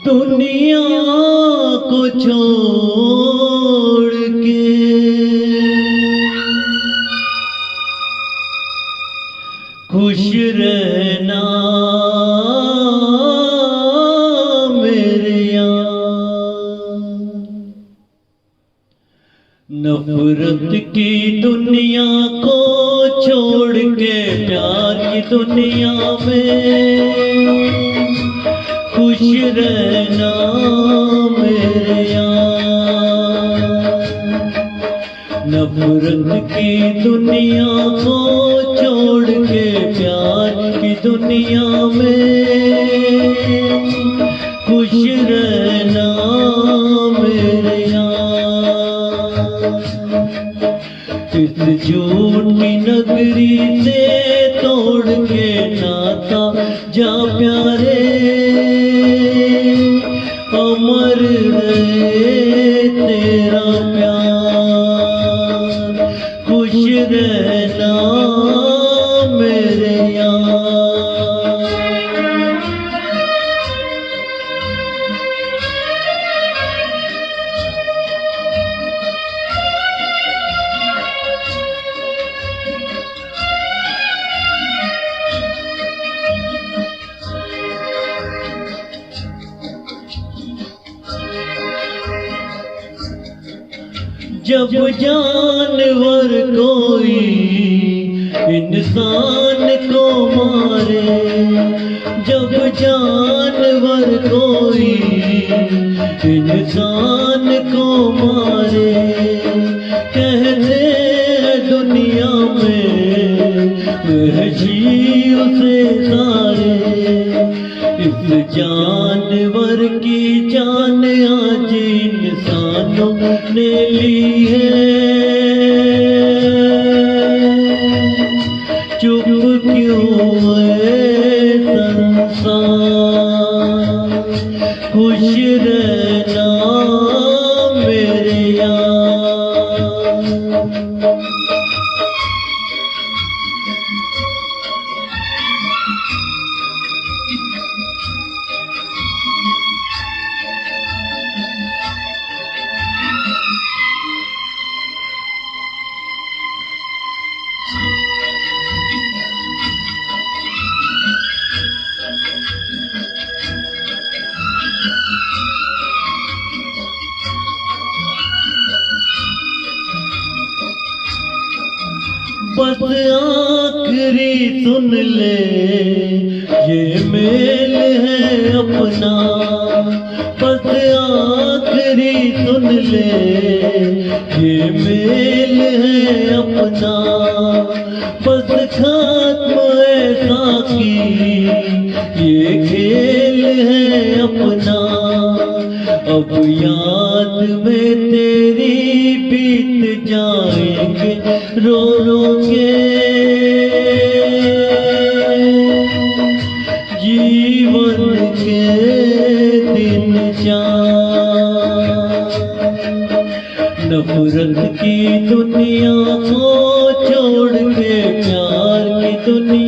दुनिया को छोड़ के खुश रहना मेरे यार। नफरत की दुनिया को छोड़ के प्यार की दुनिया में खुश रहना मेरे यार। नफरत की दुनिया को छोड़ के प्यार की दुनिया में खुश रहना मेरे यार। इस झूठी नगरी से तोड़ के नाता जा प्यारे, अमर रहे तेरा प्यार। खुश रहना मेरे यार। जब जानवर कोई इंसान को मारे, जब जानवर कोई इंसान को मारे, कहते हैं दुनिया में वहशी उसे सारे। इस जानवर की जान आज इंसानों ने ली है, चुप क्यों है संसार। खुश रहना मेरे यार। बस आखिरी सुन ले ये मेल है अपना, बस आखिरी सुन ले ये मेल है अपना। बस खत्म है साकी ये खेल है अपना। अब याद में तेरी बीत जाएंगे रो रो के जीवन के दिन चार। नफरत की दुनिया को छोड़ के प्यार की दुनिया